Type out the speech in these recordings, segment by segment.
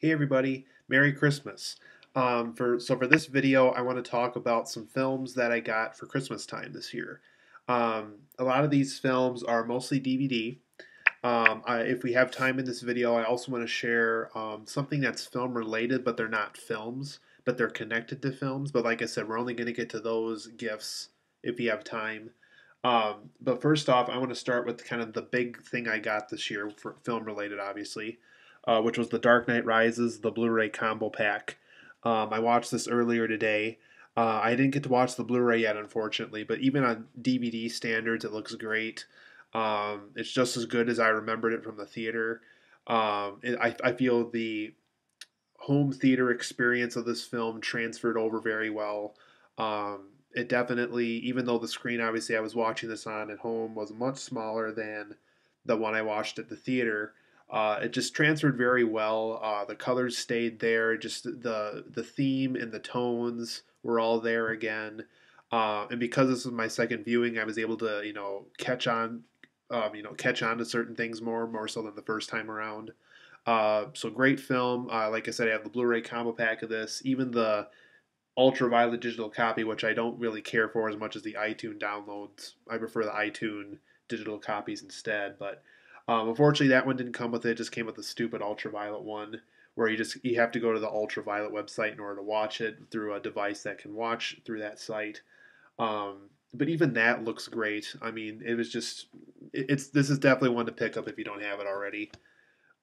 Hey everybody, Merry Christmas. For this video, I want to talk about some films that I got for Christmas time this year. A lot of these films are mostly DVD. If we have time in this video, I also want to share something that's film related, but they're not films, but they're connected to films. But like I said, we're only going to get to those gifts if we have time. But first off, I want to start with kind of the big thing I got this year for film related, obviously, which was The Dark Knight Rises, the Blu-ray combo pack. I watched this earlier today. I didn't get to watch the Blu-ray yet, unfortunately, but even on DVD standards, it looks great. It's just as good as I remembered it from the theater. I feel the home theater experience of this film transferred over very well. It definitely, even though the screen obviously I was watching this on at home was much smaller than the one I watched at the theater, it just transferred very well. The colors stayed there. Just the theme and the tones were all there again. And because this was my second viewing, I was able to catch on to certain things more so than the first time around. So great film. Like I said, I have the Blu-ray combo pack of this. Even the ultraviolet digital copy, which I don't really care for as much as the iTunes downloads. I prefer the iTunes digital copies instead. But unfortunately, that one didn't come with it. It just came with the stupid ultraviolet one, where you have to go to the ultraviolet website in order to watch it through a device that can watch through that site. But even that looks great. I mean, it was just it's this is definitely one to pick up if you don't have it already.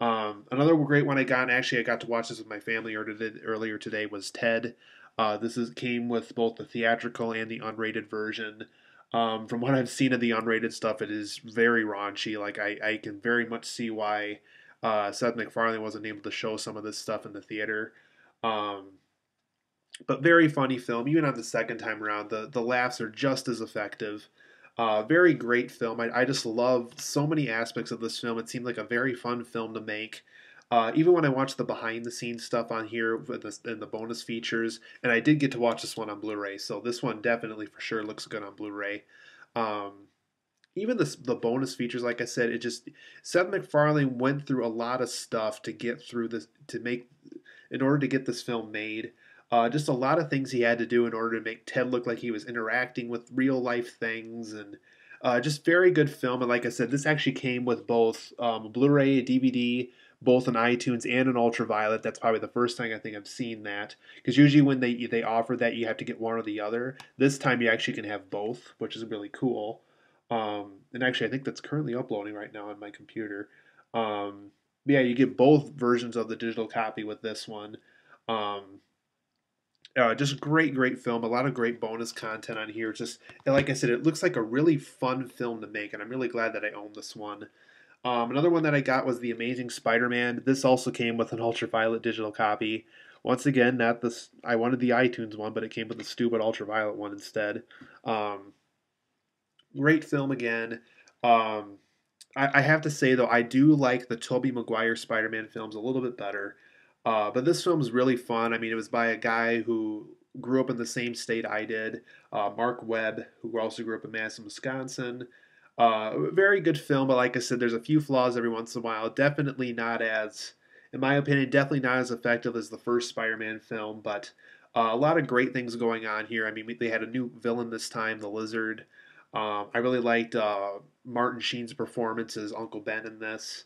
Another great one I got, and actually I got to watch this with my family earlier today, was Ted. Came with both the theatrical and the unrated version. From what I've seen of the unrated stuff, it is very raunchy. Like I can very much see why Seth MacFarlane wasn't able to show some of this stuff in the theater. Um, but very funny film. Even on the second time around, the laughs are just as effective. Very great film. I just love so many aspects of this film. It seemed like a very fun film to make. Even when I watched the behind the scenes stuff on here and the bonus features, and I did get to watch this one on Blu-ray, so this one definitely for sure looks good on Blu-ray. Um, Even the bonus features, like I said, it just Seth MacFarlane went through a lot of stuff to get through this in order to get this film made. Just a lot of things he had to do in order to make Ted look like he was interacting with real life things, and just very good film. And like I said, this actually came with both Blu-ray, a DVD, both an iTunes and an Ultraviolet. That's probably the first time I think I've seen that, because usually when they offer that, you have to get one or the other. This time you actually can have both, which is really cool. And actually, I think that's currently uploading right now on my computer. Yeah, you get both versions of the digital copy with this one. Um, just great film. A lot of great bonus content on here. Just like I said, it looks like a really fun film to make, and I'm really glad that I own this one. Another one that I got was The Amazing Spider-Man. This also came with an ultraviolet digital copy. Once again, not this. I wanted the iTunes one, but it came with the stupid ultraviolet one instead. Um, Great film again. Um, I have to say though, I do like the Tobey Maguire Spider-Man films a little bit better. But this film is really fun. I mean, it was by a guy who grew up in the same state I did, Mark Webb, who also grew up in Madison, Wisconsin. Very good film, but like I said, there's a few flaws every once in a while. Definitely not as, in my opinion, definitely not as effective as the first Spider-Man film. But a lot of great things going on here. I mean, they had a new villain this time, the Lizard. I really liked Martin Sheen's performance as Uncle Ben in this.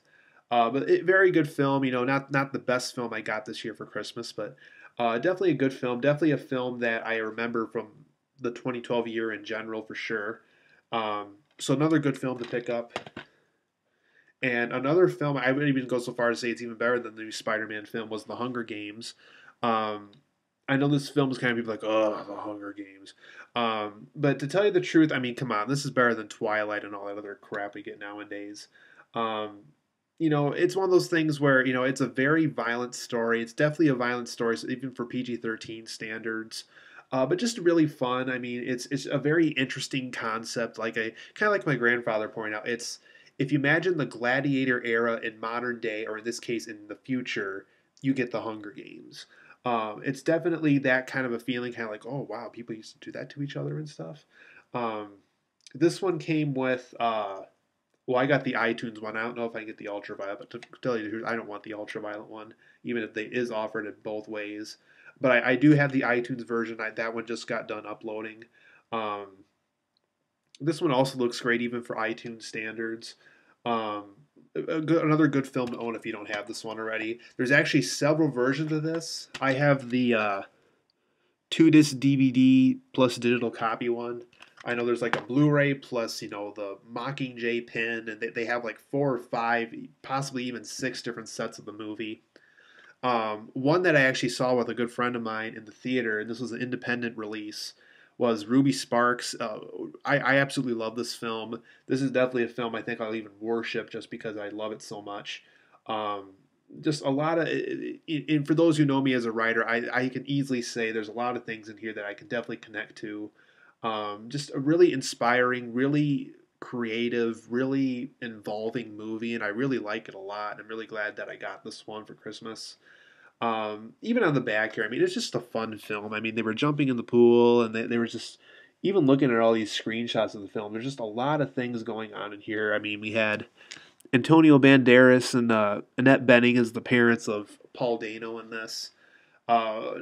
Very good film. You know, not the best film I got this year for Christmas, but definitely a good film. Definitely a film that I remember from the 2012 year in general for sure. So another good film to pick up. And another film I would even go so far as to say it's even better than the new Spider-Man film was The Hunger Games. Um, I know this film is kind of people like, oh, The Hunger Games. But to tell you the truth, I mean, come on, this is better than Twilight and all that other crap we get nowadays. Um, it's one of those things where it's a very violent story. It's definitely a violent story, so even for PG-13 standards. But just really fun. I mean, it's a very interesting concept. Like a kind of like my grandfather pointed out. It's if you imagine the gladiator era in modern day, or in this case in the future, you get the Hunger Games. It's definitely that kind of a feeling, kind of like, oh wow, people used to do that to each other and stuff. Um, this one came with Well, I got the iTunes one. I don't know if I can get the ultraviolet, but to tell you the truth, I don't want the ultraviolet one, even if they is offered in both ways. But I do have the iTunes version. That one just got done uploading. Um, this one also looks great, even for iTunes standards. Um, another good film to own if you don't have this one already. There's actually several versions of this. I have the 2 disc DVD plus digital copy one. I know there's like a Blu-ray plus, the Mockingjay pin, and they have like 4 or 5, possibly even 6 different sets of the movie. One that I actually saw with a good friend of mine in the theater, and this was an independent release, was Ruby Sparks. I absolutely love this film. This is definitely a film I think I'll even worship just because I love it so much. Um, just a lot of, and for those who know me as a writer, I can easily say there's a lot of things in here that I can definitely connect to. Just a really inspiring, really creative, really involving movie, and I really like it a lot. I'm really glad that I got this one for Christmas. Even on the back here, I mean, it's just a fun film. I mean, they were jumping in the pool, and they were just even looking at all these screenshots of the film. There's just a lot of things going on in here. I mean, we had Antonio Banderas and Annette Bening as the parents of Paul Dano in this.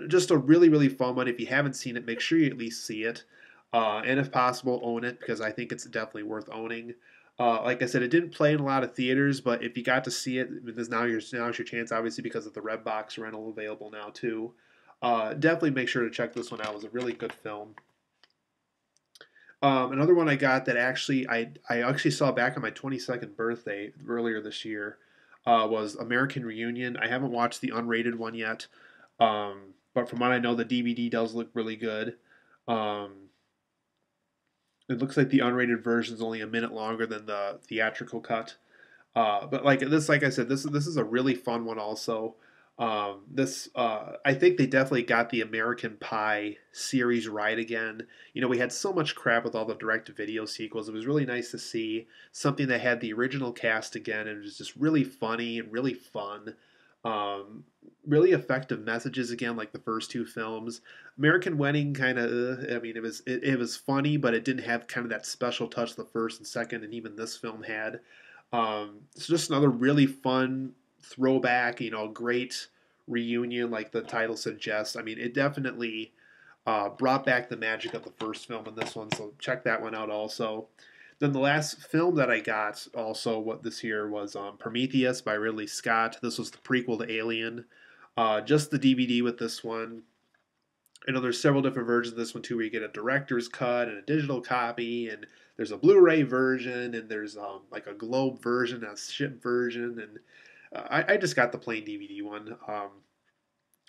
Just a really, really fun one. If you haven't seen it, make sure you at least see it. And if possible, own it because I think it's definitely worth owning. Like I said, it didn't play in a lot of theaters, but if you got to see it, there's now's your chance, obviously, because of the Redbox rental available now too. Definitely make sure to check this one out. It was a really good film. Another one I got that I actually saw back on my 22nd birthday earlier this year was American Reunion. I haven't watched the unrated one yet, but from what I know, the DVD does look really good. Um, it looks like the unrated version is only a minute longer than the theatrical cut. But like I said, this is a really fun one. Also, I think they definitely got the American Pie series right again. We had so much crap with all the direct-to-video sequels. It was really nice to see something that had the original cast again, and it was just really funny and really fun. Um, really effective messages again, like the first two films. American Wedding kind of, I mean, it was funny, but it didn't have kind of that special touch the first and second, and even this film had. It's just another really fun throwback, great reunion, like the title suggests. I mean, it definitely brought back the magic of the first film in this one, so check that one out also. Then the last film that I got also what this year was Prometheus by Ridley Scott. This was the prequel to Alien. Just the DVD with this one. I know there's several different versions of this one too, where you get a director's cut and a digital copy, and there's a Blu-ray version, and there's like a Globe version, a ship version, and I just got the plain DVD one,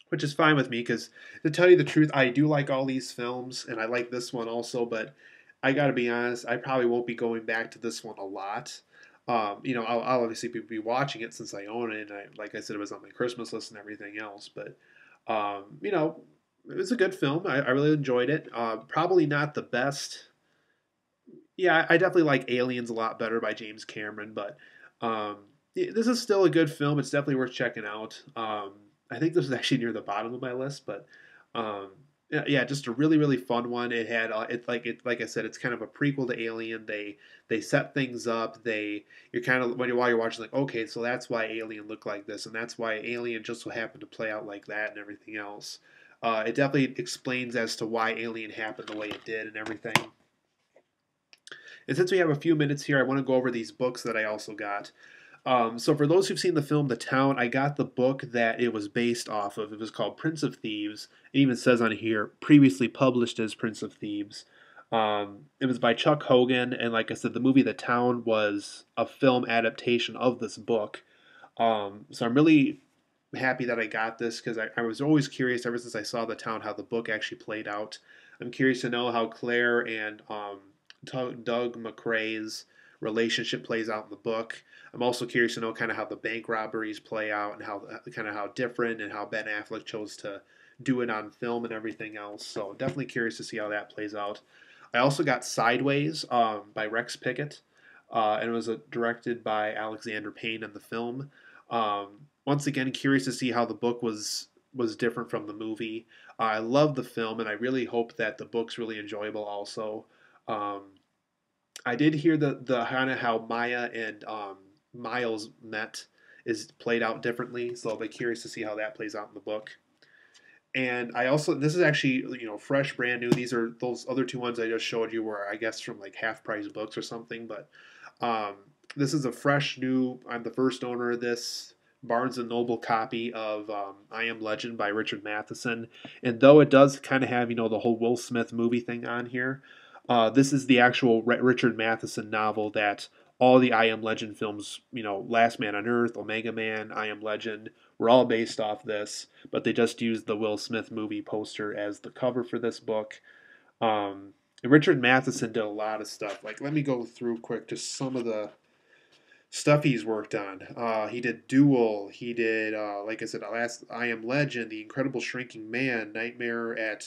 which is fine with me because to tell you the truth, I do like all these films, and I like this one also, but I got to be honest, I probably won't be going back to this one a lot. I'll obviously be watching it since I own it, and like I said, it was on my Christmas list and everything else, but it was a good film. I really enjoyed it. Probably not the best. Yeah, I definitely like Aliens a lot better by James Cameron, but um, this is still a good film. It's definitely worth checking out. I think this is actually near the bottom of my list, but um, yeah, just a really really fun one. It had like I said, it's kind of a prequel to Alien. They set things up. You're kind of while you're watching like okay, so that's why Alien looked like this, and that's why Alien just so happened to play out like that and everything else. It definitely explains as to why Alien happened the way it did and everything. And since we have a few minutes here, I want to go over these books that I also got. So for those who've seen the film The Town, I got the book that it was based off of. It was called Prince of Thieves. It even says on here, previously published as Prince of Thieves. It was by Chuck Hogan, and like I said, the movie The Town was a film adaptation of this book. So I'm really happy that I got this because I was always curious ever since I saw The Town how the book actually played out. I'm curious to know how Claire and Doug McRae's relationship plays out in the book. I'm also curious to know kind of how the bank robberies play out and how kind of how different and how Ben Affleck chose to do it on film and everything else. So definitely curious to see how that plays out. I also got Sideways by Rex Pickett, and it was directed by Alexander Payne in the film. Once again, curious to see how the book was different from the movie. I love the film, and I really hope that the book's really enjoyable also. Um, I did hear the kind of how Maya and Miles met is played out differently, so I'll be curious to see how that plays out in the book. And I also, this is actually, fresh, brand new. These are those other two ones I just showed you were, I guess, from like half price books or something. But um, this is a fresh new. I'm the first owner of this Barnes and Noble copy of I Am Legend by Richard Matheson. And though it does kind of have, the whole Will Smith movie thing on here, this is the actual Richard Matheson novel that all the I Am Legend films, Last Man on Earth, Omega Man, I Am Legend, were all based off this, but they just used the Will Smith movie poster as the cover for this book. Richard Matheson did a lot of stuff. Like, let me go through quick just some of the stuff he's worked on. He did Duel. He did, like I said, last I Am Legend, The Incredible Shrinking Man, Nightmare at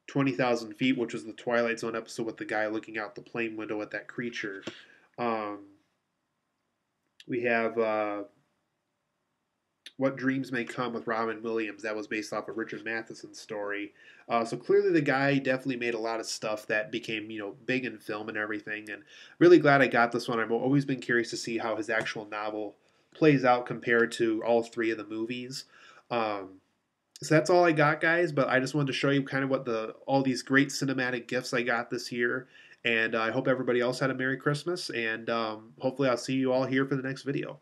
20,000 Feet, which was the Twilight Zone episode with the guy looking out the plane window at that creature. Um, we have What Dreams May Come with Robin Williams. That was based off of Richard Matheson's story. So clearly the guy definitely made a lot of stuff that became, big in film and everything. And really glad I got this one. I've always been curious to see how his actual novel plays out compared to all three of the movies. So that's all I got, guys. But I just wanted to show you kind of what all these great cinematic gifts I got this year. And I hope everybody else had a Merry Christmas. And hopefully I'll see you all here for the next video.